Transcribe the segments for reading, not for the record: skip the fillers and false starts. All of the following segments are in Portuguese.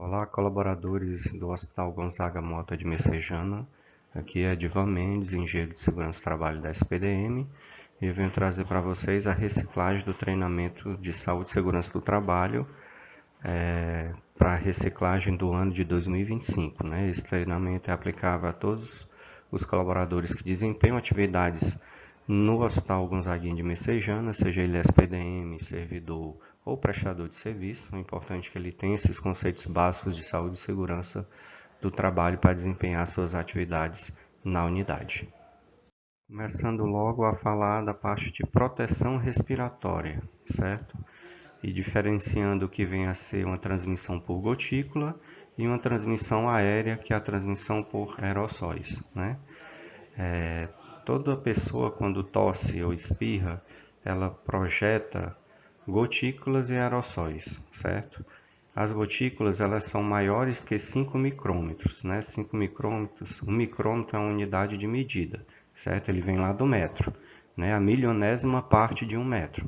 Olá, colaboradores do Hospital Gonzaga Mota de Messejana. Aqui é Divan Mendes, engenheiro de segurança do trabalho da SPDM, e eu venho trazer para vocês a reciclagem do treinamento de saúde e segurança do trabalho para a reciclagem do ano de 2025. Esse treinamento é aplicável a todos os colaboradores que desempenham atividades no Hospital Gonzaguinha de Messejana, seja ele SPDM, servidor ou prestador de serviço. É importante que ele tenha esses conceitos básicos de saúde e segurança do trabalho para desempenhar suas atividades na unidade. Começando logo a falar da parte de proteção respiratória, certo? E diferenciando o que vem a ser uma transmissão por gotícula e uma transmissão aérea, que é a transmissão por aerossóis, Toda pessoa, quando tosse ou espirra, ela projeta gotículas e aerossóis, certo? As gotículas, elas são maiores que 5 micrômetros, 5 micrômetros, um micrômetro é uma unidade de medida, certo? Ele vem lá do metro, a milionésima parte de um metro,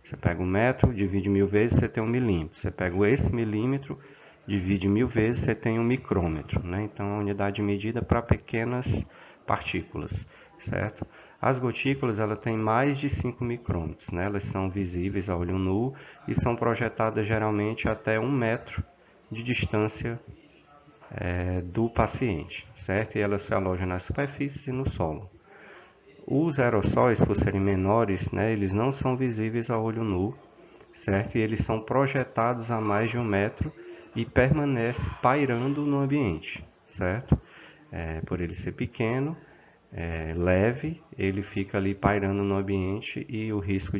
Você pega um metro, divide 1000 vezes, você tem um milímetro. Você pega esse milímetro, divide 1000 vezes, você tem um micrômetro, Então, é uma unidade de medida para pequenas partículas, certo? As gotículas, ela têm mais de 5 micrômetros, Elas são visíveis a olho nu e são projetadas geralmente até 1 metro de distância do paciente, certo? E elas se alojam nas superfícies e no solo. Os aerossóis, por serem menores, eles não são visíveis a olho nu, certo? E eles são projetados a mais de 1 metro e permanecem pairando no ambiente, certo? Por ele ser pequeno, leve, ele fica ali pairando no ambiente e o risco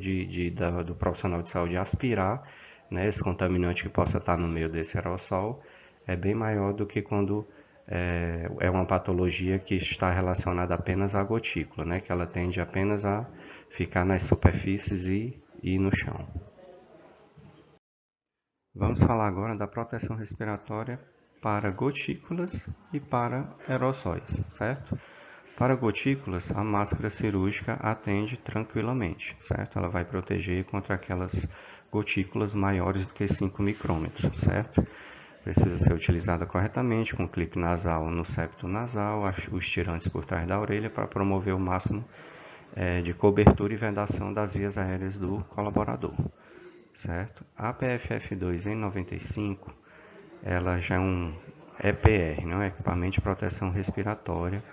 do profissional de saúde aspirar, esse contaminante que possa estar no meio desse aerossol é bem maior do que quando é uma patologia que está relacionada apenas à gotícula, que ela tende apenas a ficar nas superfícies e no chão. Vamos falar agora da proteção respiratória para gotículas e para aerossóis, certo? Para gotículas, a máscara cirúrgica atende tranquilamente, certo? Ela vai proteger contra aquelas gotículas maiores do que 5 micrômetros, certo? Precisa ser utilizada corretamente, com clipe nasal no septo nasal, os tirantes por trás da orelha, para promover o máximo de cobertura e vedação das vias aéreas do colaborador, certo? A PFF2 em 95, ela já é um EPR, um equipamento de proteção respiratória,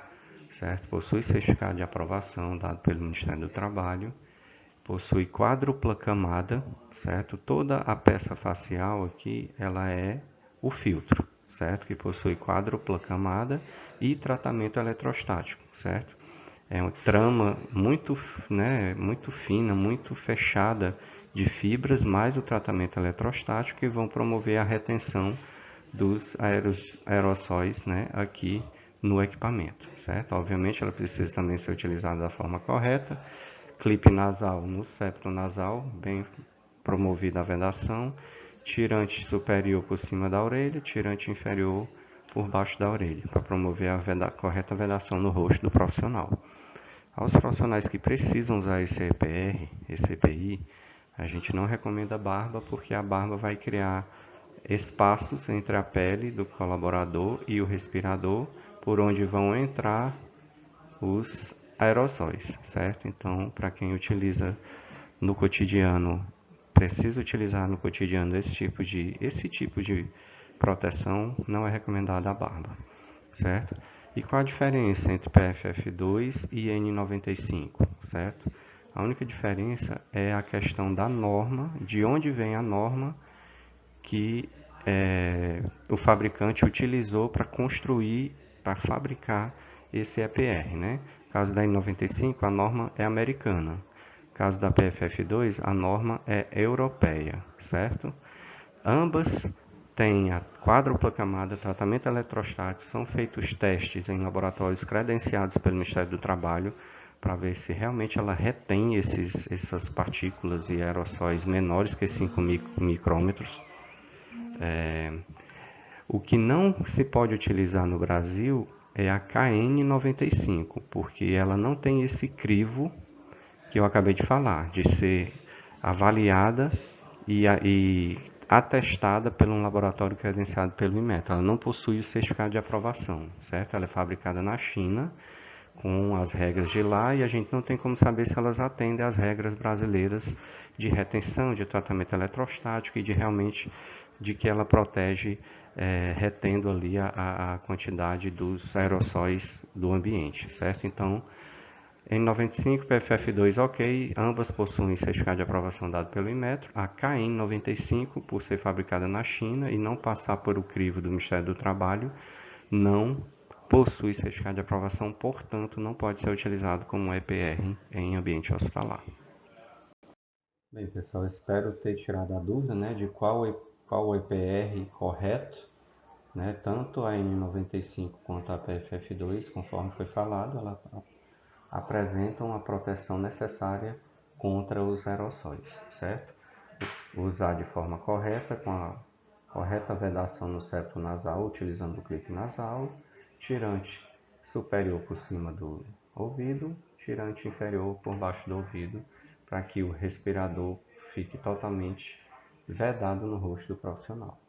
certo? Possui certificado de aprovação dado pelo Ministério do Trabalho, possui quádrupla camada, certo? Toda a peça facial aqui, ela é o filtro, certo? Que possui quádrupla camada e tratamento eletrostático, certo? É uma trama muito, muito fina, muito fechada de fibras, mais o tratamento eletrostático, que vão promover a retenção dos aerossóis, aqui no equipamento, certo? Obviamente, ela precisa também ser utilizada da forma correta. Clipe nasal no septo nasal, bem promovida a vedação. Tirante superior por cima da orelha, tirante inferior por baixo da orelha, para promover a correta vedação no rosto do profissional. Aos profissionais que precisam usar esse EPR, esse EPI, a gente não recomenda barba, porque a barba vai criar espaços entre a pele do colaborador e o respirador, por onde vão entrar os aerossóis, certo? Então, para quem utiliza no cotidiano, precisa utilizar no cotidiano esse tipo de proteção, não é recomendada a barba, certo? E qual a diferença entre PFF2 e N95, certo? A única diferença é a questão da norma, de onde vem a norma que o fabricante utilizou para construir, para fabricar esse EPR, No caso da N95, a norma é americana. No caso da PFF2, a norma é europeia, certo? Ambas têm a quádrupla camada, tratamento eletrostático, são feitos testes em laboratórios credenciados pelo Ministério do Trabalho para ver se realmente ela retém essas partículas e aerossóis menores que 5 micrômetros. O que não se pode utilizar no Brasil é a KN95, porque ela não tem esse crivo que eu acabei de falar, de ser avaliada e atestada por um laboratório credenciado pelo Inmetro. Ela não possui o certificado de aprovação, certo? Ela é fabricada na China, com as regras de lá, e a gente não tem como saber se elas atendem às regras brasileiras de retenção, de tratamento eletrostático e de que ela protege, retendo ali a quantidade dos aerossóis do ambiente, certo? Então, N95, PFF2, ok, ambas possuem certificado de aprovação dado pelo Inmetro. A KN95, por ser fabricada na China e não passar por o crivo do Ministério do Trabalho, não possui certificado de aprovação, portanto, não pode ser utilizado como EPR em ambiente hospitalar. Bem, pessoal, espero ter tirado a dúvida, né, de qual o EPR correto, né, tanto a N95 quanto a PFF2, conforme foi falado, ela apresentam a proteção necessária contra os aerossóis, certo? Usar de forma correta, com a correta vedação no septo nasal, utilizando o clipe nasal, tirante superior por cima do ouvido, tirante inferior por baixo do ouvido, para que o respirador fique totalmente vedado no rosto do profissional,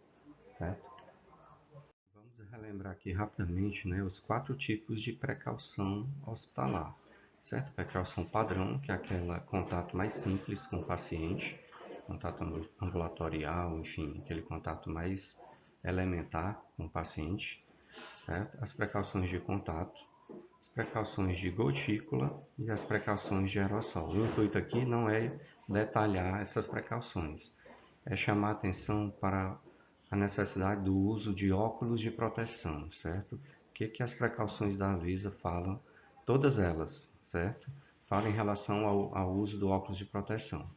certo? Vamos relembrar aqui rapidamente, né, os 4 tipos de precaução hospitalar, certo? Precaução padrão, que é aquele contato mais simples com o paciente, contato ambulatorial, enfim, aquele contato mais elementar com o paciente, certo? As precauções de contato, as precauções de gotícula e as precauções de aerossol. O intuito aqui não é detalhar essas precauções, é chamar atenção para a necessidade do uso de óculos de proteção, certo? O que as precauções da Anvisa falam? Todas elas, certo? Falam em relação ao uso do óculos de proteção,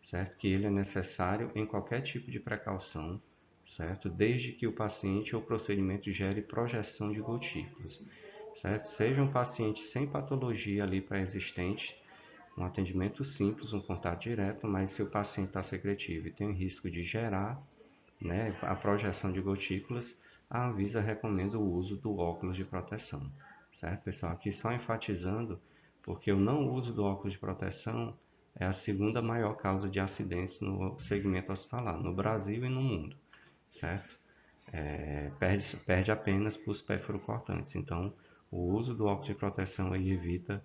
certo? Que ele é necessário em qualquer tipo de precaução, certo? Desde que o paciente ou procedimento gere projeção de gotículas, certo? Seja um paciente sem patologia ali pré-existente, um atendimento simples, um contato direto, mas se o paciente está secretivo e tem o risco de gerar, né, a projeção de gotículas, a Anvisa recomenda o uso do óculos de proteção, certo, pessoal? Aqui só enfatizando, porque o não uso do óculos de proteção é a segunda maior causa de acidentes no segmento hospitalar, no Brasil e no mundo, certo? Perde apenas para os perfurocortantes. Então, o uso do óculos de proteção aí evita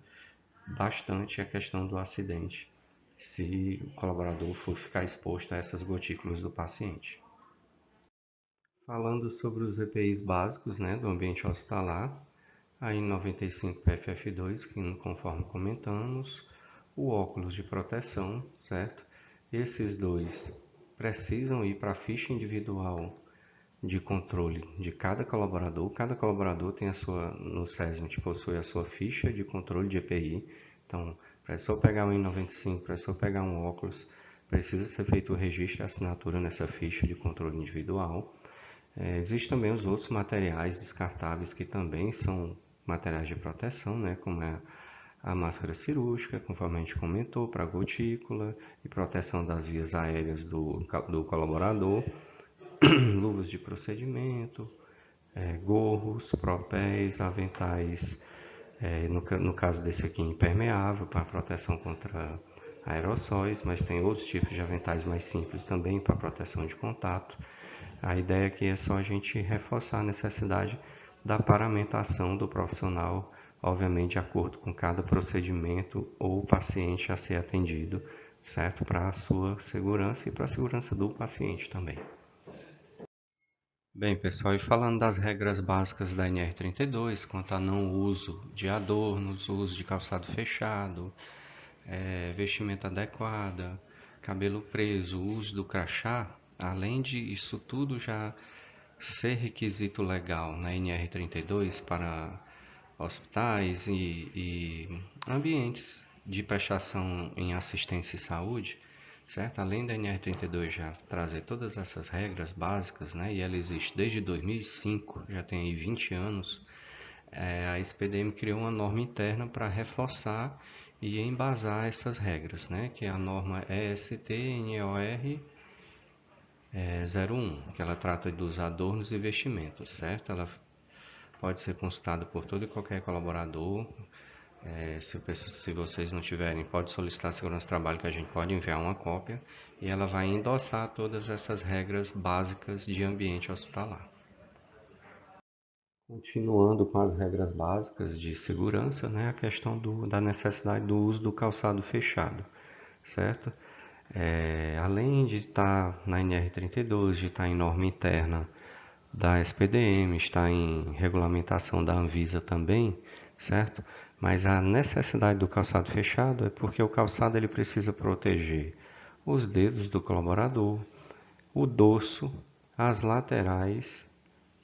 bastante a questão do acidente, se o colaborador for ficar exposto a essas gotículas do paciente. Falando sobre os EPIs básicos, né, do ambiente hospitalar, a N95 PFF2, que conforme comentamos, o óculos de proteção, certo? Esses dois precisam ir para a ficha individual de controle de cada colaborador tem no SESMIT possui a sua ficha de controle de EPI. Então, para eu pegar um N95, para eu pegar um óculos, precisa ser feito o registro e assinatura nessa ficha de controle individual. Existem também os outros materiais descartáveis que também são materiais de proteção, né, como é a máscara cirúrgica, conforme a gente comentou, para gotícula e proteção das vias aéreas do colaborador, luvas de procedimento, gorros, propéis, aventais, no caso desse aqui impermeável, para proteção contra aerossóis, mas tem outros tipos de aventais mais simples também para proteção de contato. A ideia aqui é só a gente reforçar a necessidade da paramentação do profissional, obviamente de acordo com cada procedimento ou paciente a ser atendido, certo? Para a sua segurança e para a segurança do paciente também. Bem, pessoal, e falando das regras básicas da NR32, quanto a não uso de adornos, uso de calçado fechado, vestimenta adequada, cabelo preso, uso do crachá, além de isso tudo já ser requisito legal na NR32 para hospitais e ambientes de prestação em assistência e saúde, certo? Além da NR32 já trazer todas essas regras básicas, né? E ela existe desde 2005, já tem aí 20 anos, a SPDM criou uma norma interna para reforçar e embasar essas regras, né? Que é a norma EST-NOR 01, que ela trata dos adornos e vestimentos, certo? Ela pode ser consultada por todo e qualquer colaborador, Se vocês não tiverem, pode solicitar a segurança do trabalho que a gente pode enviar uma cópia e ela vai endossar todas essas regras básicas de ambiente hospitalar. Continuando com as regras básicas de segurança, né, a questão da necessidade do uso do calçado fechado, certo? Além de estar na NR32, de estar em norma interna da SPDM, está em regulamentação da Anvisa também, certo? Mas a necessidade do calçado fechado é porque o calçado ele precisa proteger os dedos do colaborador, o dorso, as laterais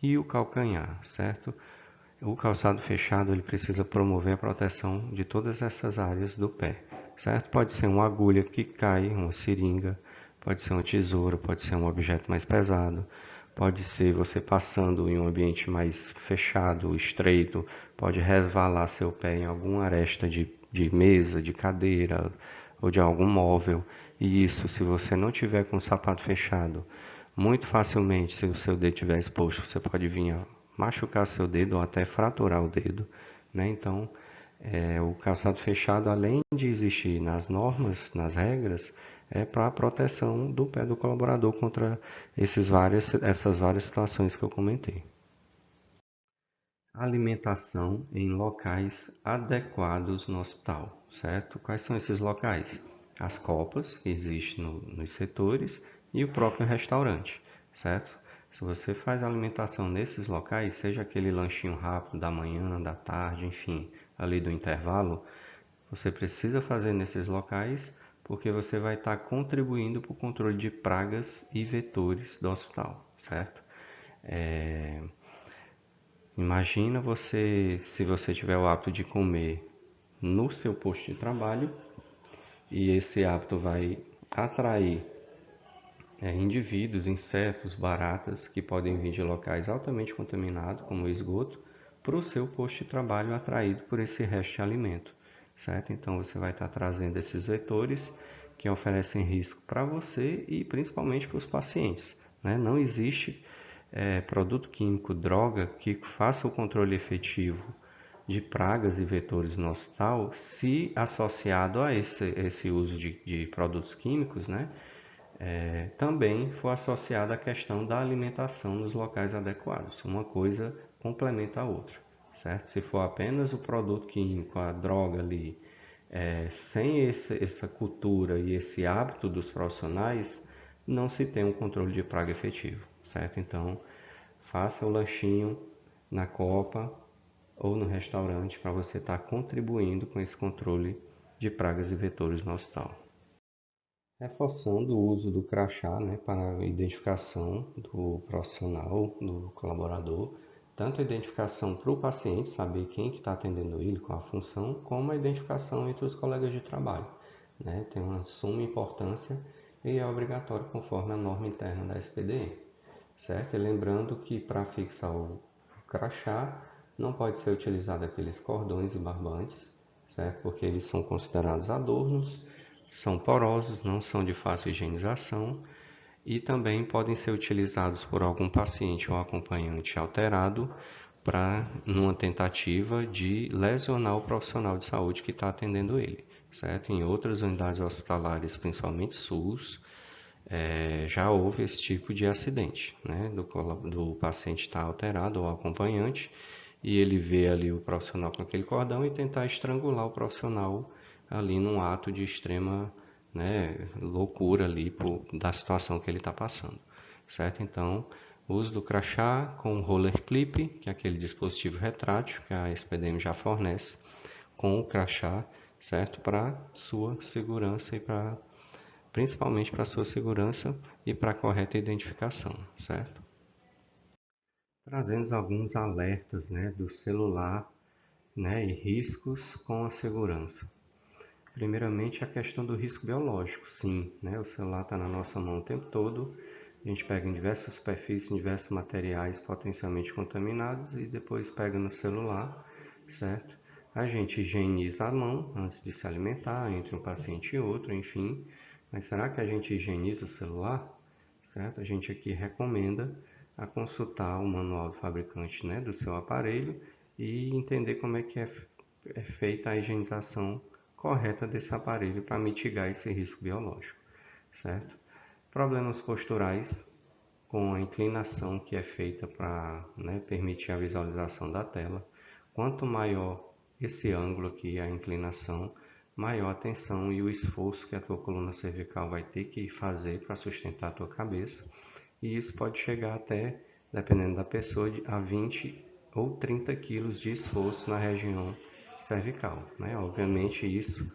e o calcanhar, certo? O calçado fechado ele precisa promover a proteção de todas essas áreas do pé, certo? Pode ser uma agulha que cai, uma seringa, pode ser uma tesoura, pode ser um objeto mais pesado, pode ser você passando em um ambiente mais fechado, estreito, pode resvalar seu pé em alguma aresta de mesa, de cadeira ou de algum móvel. E isso, se você não tiver com o sapato fechado, muito facilmente, se o seu dedo estiver exposto, você pode vir a machucar seu dedo ou até fraturar o dedo, né? Então, o calçado fechado, além de existir nas normas, nas regras, é para a proteção do pé do colaborador contra essas várias situações que eu comentei. Alimentação em locais adequados no hospital, certo? Quais são esses locais? As copas que existem nos setores e o próprio restaurante, certo? Se você faz alimentação nesses locais, seja aquele lanchinho rápido da manhã, da tarde, enfim, ali do intervalo, você precisa fazer nesses locais porque você vai estar contribuindo para o controle de pragas e vetores do hospital, certo? Imagina você, se você tiver o hábito de comer no seu posto de trabalho e esse hábito vai atrair indivíduos, insetos, baratas que podem vir de locais altamente contaminados, como o esgoto, para o seu posto de trabalho atraído por esse resto de alimento, certo? Então você vai estar trazendo esses vetores que oferecem risco para você e principalmente para os pacientes, né? Não existe produto químico, droga que faça o controle efetivo de pragas e vetores no hospital, se associado a esse uso de produtos químicos, né? Também for associada a questão da alimentação nos locais adequados. Uma coisa complementa a outra, certo? Se for apenas o produto químico, a droga ali, sem essa cultura e esse hábito dos profissionais, não se tem um controle de praga efetivo, certo? Então, faça o lanchinho na copa ou no restaurante para você estar contribuindo com esse controle de pragas e vetores no hospital. Reforçando o uso do crachá, né, para a identificação do profissional, do colaborador, tanto a identificação para o paciente, saber quem que está atendendo ele, qual a função, como a identificação entre os colegas de trabalho, né, tem uma suma importância e é obrigatório conforme a norma interna da SPDM, certo? E lembrando que para fixar o crachá não pode ser utilizado aqueles cordões e barbantes, certo? Porque eles são considerados adornos, são porosos, não são de fácil higienização e também podem ser utilizados por algum paciente ou acompanhante alterado para numa tentativa de lesionar o profissional de saúde que está atendendo ele, certo? Em outras unidades hospitalares, principalmente SUS, já houve esse tipo de acidente, né? Do paciente estar alterado ou acompanhante e ele vê ali o profissional com aquele cordão e tentar estrangular o profissional ali num ato de extrema, né, loucura ali da situação que ele está passando, certo? Então, uso do crachá com o roller clip, que é aquele dispositivo retrátil que a SPDM já fornece, com o crachá, certo? Para sua segurança e principalmente para sua segurança e para a correta identificação, certo? Trazendo alguns alertas, né, do celular, né, e riscos com a segurança. Primeiramente, a questão do risco biológico. Sim, né, o celular está na nossa mão o tempo todo. A gente pega em diversas superfícies, em diversos materiais potencialmente contaminados e depois pega no celular, certo? A gente higieniza a mão antes de se alimentar, entre um paciente e outro, enfim. Mas será que a gente higieniza o celular? Certo? A gente aqui recomenda a consultar o manual do fabricante, né, do seu aparelho e entender como é que é feita a higienização correta desse aparelho para mitigar esse risco biológico, certo? Problemas posturais, com a inclinação que é feita para, né, permitir a visualização da tela. Quanto maior esse ângulo aqui, a inclinação, maior a tensão e o esforço que a tua coluna cervical vai ter que fazer para sustentar a tua cabeça. E isso pode chegar até, dependendo da pessoa, a 20 ou 30 quilos de esforço na região cervical, né? Obviamente isso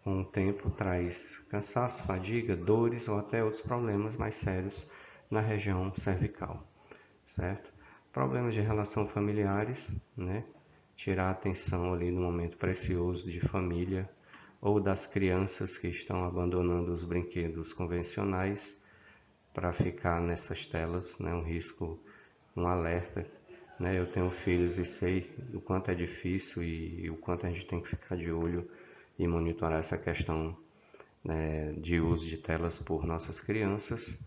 com o tempo traz cansaço, fadiga, dores ou até outros problemas mais sérios na região cervical, certo? Problemas de relação familiares, né? Tirar a atenção ali no momento precioso de família ou das crianças que estão abandonando os brinquedos convencionais para ficar nessas telas, né? Um risco, um alerta, né? Eu tenho filhos e sei o quanto é difícil e o quanto a gente tem que ficar de olho e monitorar essa questão, né, de uso de telas por nossas crianças.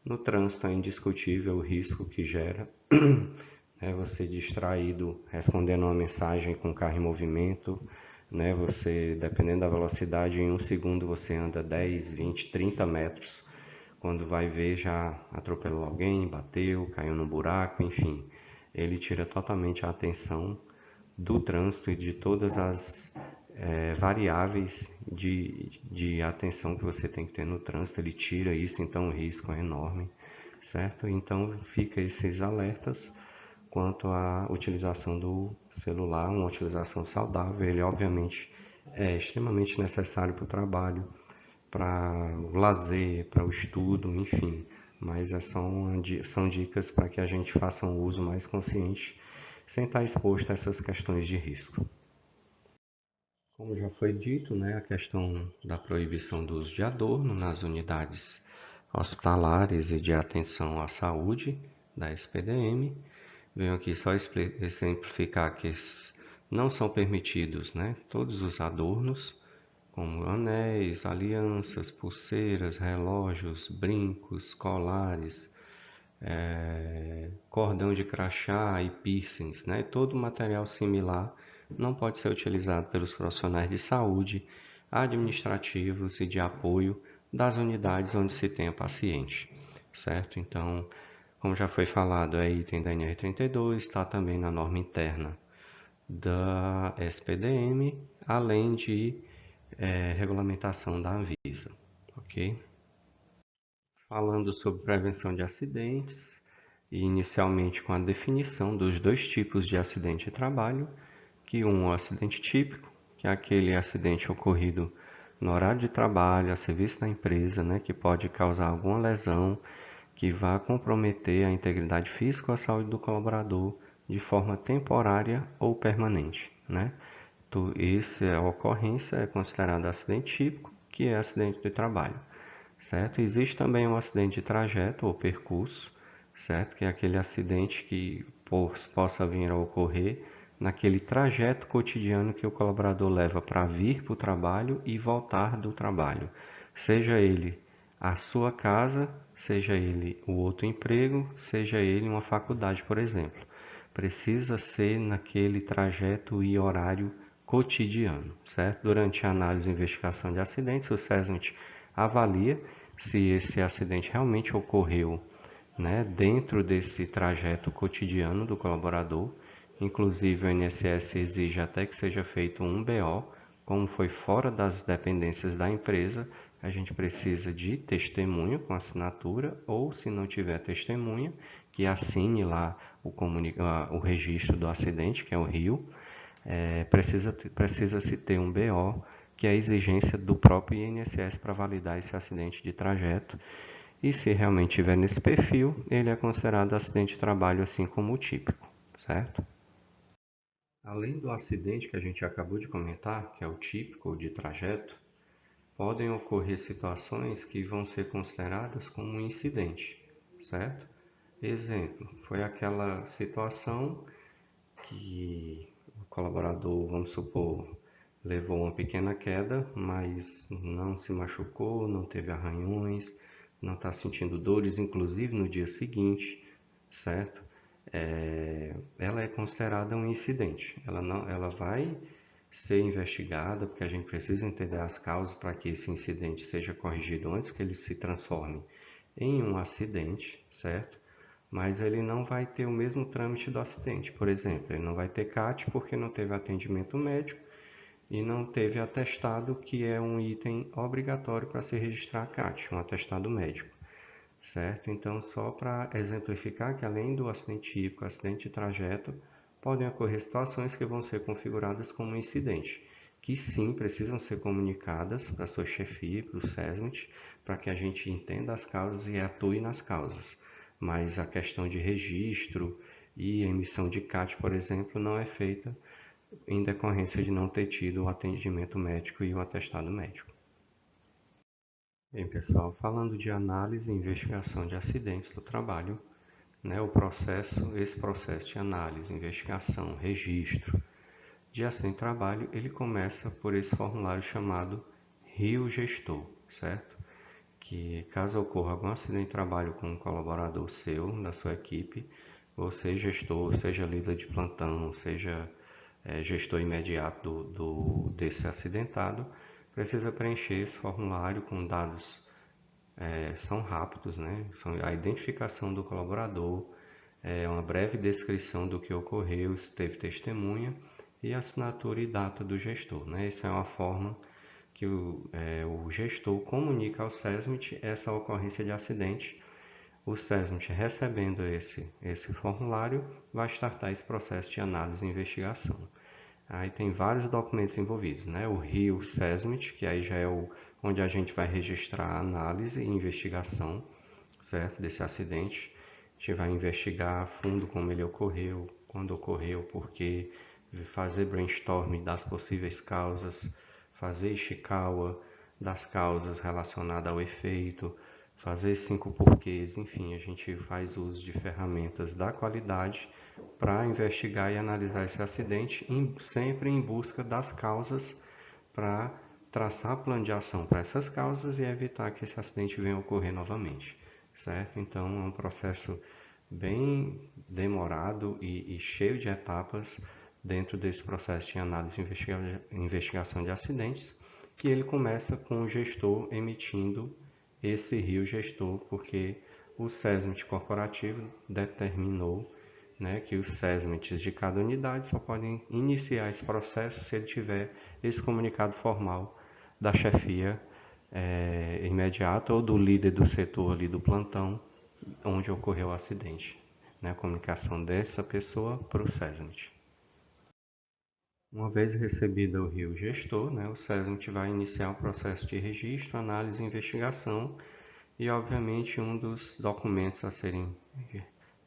No trânsito é indiscutível o risco que gera, né, você distraído respondendo uma mensagem com o carro em movimento, né, você, dependendo da velocidade, em um segundo você anda 10, 20, 30 metros, quando vai ver já atropelou alguém, bateu, caiu no buraco, enfim. Ele tira totalmente a atenção do trânsito e de todas as variáveis de atenção que você tem que ter no trânsito. Ele tira isso, então o risco é enorme, certo? Então fica esses alertas quanto à utilização do celular, uma utilização saudável. Ele obviamente é extremamente necessário para o trabalho, para o lazer, para o estudo, enfim. Mas são dicas para que a gente faça um uso mais consciente, sem estar exposto a essas questões de risco. Como já foi dito, né, a questão da proibição do uso de adorno nas unidades hospitalares e de atenção à saúde da SPDM. Venho aqui só exemplificar que não são permitidos, né, todos os adornos, como anéis, alianças, pulseiras, relógios, brincos, colares, cordão de crachá e piercings, né? Todo material similar não pode ser utilizado pelos profissionais de saúde, administrativos e de apoio das unidades onde se tenha paciente, certo? Então, como já foi falado, é item da NR32, está também na norma interna da SPDM, além de regulamentação da Anvisa, ok? Falando sobre prevenção de acidentes, e inicialmente com a definição dos dois tipos de acidente de trabalho, que um é o acidente típico, que é aquele acidente ocorrido no horário de trabalho, a serviço da empresa, né, que pode causar alguma lesão que vá comprometer a integridade física ou a saúde do colaborador de forma temporária ou permanente, né? Essa ocorrência é considerada acidente típico, que é acidente de trabalho, certo? Existe também um acidente de trajeto ou percurso, certo? Que é aquele acidente que possa vir a ocorrer naquele trajeto cotidiano que o colaborador leva para vir para o trabalho e voltar do trabalho, seja ele a sua casa, seja ele o outro emprego, seja ele uma faculdade, por exemplo. Precisa ser naquele trajeto e horário cotidiano, certo? Durante a análise e investigação de acidentes, o SESMIT avalia se esse acidente realmente ocorreu, né, dentro desse trajeto cotidiano do colaborador. Inclusive, o INSS exige até que seja feito um BO, como foi fora das dependências da empresa, a gente precisa de testemunho com assinatura, ou se não tiver testemunha, que assine lá o registro do acidente, que é o RIO. Precisa-se ter um BO, que é a exigência do próprio INSS para validar esse acidente de trajeto. E se realmente estiver nesse perfil, ele é considerado acidente de trabalho, assim como o típico, certo? Além do acidente que a gente acabou de comentar, que é o típico de trajeto, podem ocorrer situações que vão ser consideradas como um incidente, certo? Exemplo, foi aquela situação que o colaborador, vamos supor, levou uma pequena queda, mas não se machucou, não teve arranhões, não está sentindo dores, inclusive no dia seguinte, certo? Ela é considerada um incidente. Ela vai ser investigada, porque a gente precisa entender as causas para que esse incidente seja corrigido antes que ele se transforme em um acidente, certo? Mas ele não vai ter o mesmo trâmite do acidente. Por exemplo, ele não vai ter CAT porque não teve atendimento médico e não teve atestado, que é um item obrigatório para se registrar a CAT, um atestado médico, certo? Então, só para exemplificar que além do acidente típico, acidente de trajeto, podem ocorrer situações que vão ser configuradas como incidente, que sim precisam ser comunicadas para a sua chefia, para o SESMIT, para que a gente entenda as causas e atue nas causas. Mas a questão de registro e emissão de CAT, por exemplo, não é feita em decorrência de não ter tido o atendimento médico e o atestado médico. Bem, pessoal, falando de análise e investigação de acidentes do trabalho, né, esse processo de análise, investigação, registro de acidente de trabalho, ele começa por esse formulário chamado RIO Gestor, certo? Que caso ocorra algum acidente de trabalho com um colaborador seu, da sua equipe, você gestor, seja líder de plantão, seja gestor imediato desse acidentado, precisa preencher esse formulário com dados, são rápidos, né? São a identificação do colaborador, uma breve descrição do que ocorreu, se teve testemunha, e assinatura e data do gestor, né? Essa é uma forma que o gestor comunica ao SESMIT essa ocorrência de acidente. O SESMIT, recebendo esse formulário, vai startar esse processo de análise e investigação. Aí tem vários documentos envolvidos, né? O RIO SESMIT, que aí já é onde a gente vai registrar a análise e investigação, certo, desse acidente. A gente vai investigar a fundo como ele ocorreu, quando ocorreu, por quê, fazer brainstorming das possíveis causas, fazer Ishikawa das causas relacionadas ao efeito, fazer 5 porquês, enfim, a gente faz uso de ferramentas da qualidade para investigar e analisar esse acidente, sempre em busca das causas, para traçar plano de ação para essas causas e evitar que esse acidente venha a ocorrer novamente, certo? Então é um processo bem demorado e cheio de etapas dentro desse processo de análise e investigação de acidentes, que ele começa com o gestor emitindo esse RIO gestor, porque o SESMIT corporativo determinou, né, que os SESMITs de cada unidade só podem iniciar esse processo se ele tiver esse comunicado formal da chefia imediata ou do líder do setor ali do plantão onde ocorreu o acidente, né, a comunicação dessa pessoa para o SESMIT. Uma vez recebido o RIO gestor, né, o SESMIT vai iniciar o processo de registro, análise e investigação e, obviamente, um dos documentos a serem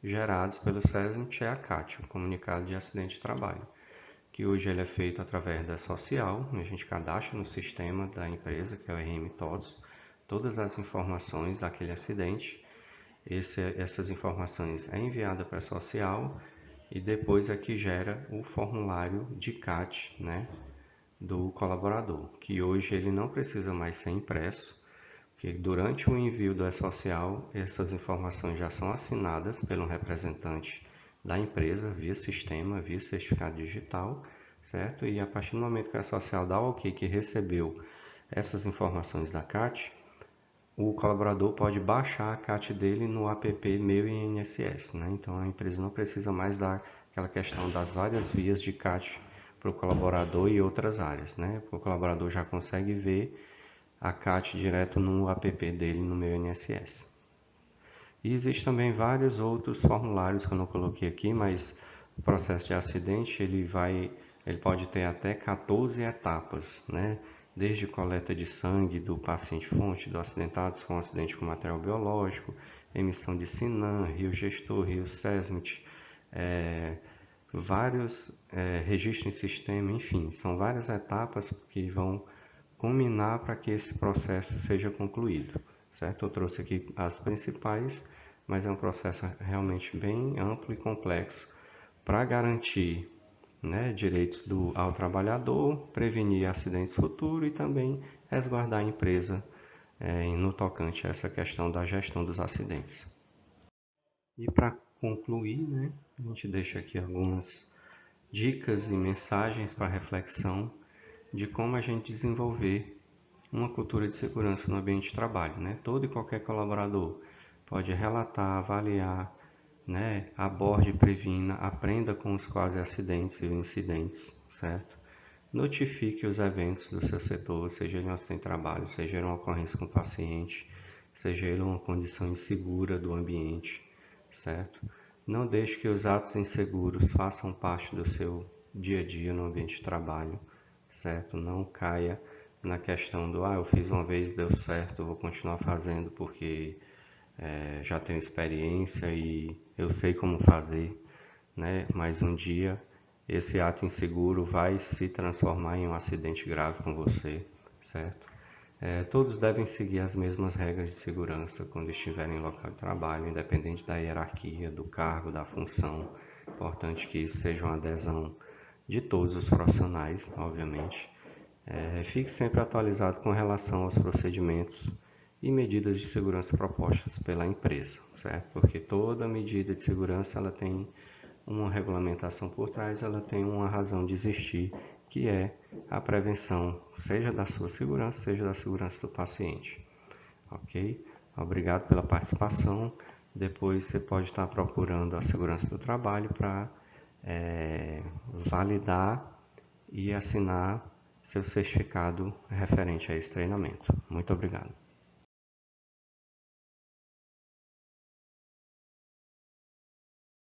gerados pelo SESMIT é a CAT, o Comunicado de Acidente de Trabalho, que hoje ele é feito através da Social, a gente cadastra no sistema da empresa, que é o RM Todos, todas as informações daquele acidente. Essas informações é enviada para a Social e depois é que gera o formulário de CAT, né, do colaborador, que hoje ele não precisa mais ser impresso, porque durante o envio do E-Social, essas informações já são assinadas pelo representante da empresa via sistema, via certificado digital, certo? E a partir do momento que a E-Social dá o OK que recebeu essas informações da CAT, o colaborador pode baixar a CAT dele no app Meu INSS, né? Então a empresa não precisa mais dar aquela questão das várias vias de CAT para o colaborador e outras áreas, né? O colaborador já consegue ver a CAT direto no app dele no Meu INSS. E existem também vários outros formulários que eu não coloquei aqui, mas o processo de acidente ele pode ter até 14 etapas, né? Desde coleta de sangue do paciente fonte, do acidentado, se for um acidente com material biológico, emissão de SINAM, RIO gestor, RIO SESMIT, vários registros em sistema, enfim, são várias etapas que vão culminar para que esse processo seja concluído, certo? Eu trouxe aqui as principais, mas é um processo realmente bem amplo e complexo para garantir, né, direitos ao trabalhador, prevenir acidentes futuros e também resguardar a empresa no tocante a essa questão da gestão dos acidentes. E para concluir, né, a gente deixa aqui algumas dicas e mensagens para reflexão de como a gente desenvolver uma cultura de segurança no ambiente de trabalho, né? Todo e qualquer colaborador pode relatar, avaliar, né? Aborde, previna, aprenda com os quase acidentes e incidentes, certo? Notifique os eventos do seu setor, seja ele um acidente de trabalho, seja ele uma ocorrência com o paciente, seja ele uma condição insegura do ambiente, certo? Não deixe que os atos inseguros façam parte do seu dia a dia no ambiente de trabalho, certo? Não caia na questão do, eu fiz uma vez, deu certo, eu vou continuar fazendo porque já tenho experiência e eu sei como fazer, né? Mas um dia esse ato inseguro vai se transformar em um acidente grave com você, certo? Todos devem seguir as mesmas regras de segurança quando estiverem em local de trabalho, independente da hierarquia, do cargo, da função. Importante que isso seja uma adesão de todos os profissionais, obviamente. Fique sempre atualizado com relação aos procedimentos e medidas de segurança propostas pela empresa, certo? Porque toda medida de segurança ela tem uma regulamentação por trás, ela tem uma razão de existir, que é a prevenção, seja da sua segurança, seja da segurança do paciente. Ok? Obrigado pela participação. Depois você pode estar procurando a segurança do trabalho para validar e assinar seu certificado referente a esse treinamento. Muito obrigado.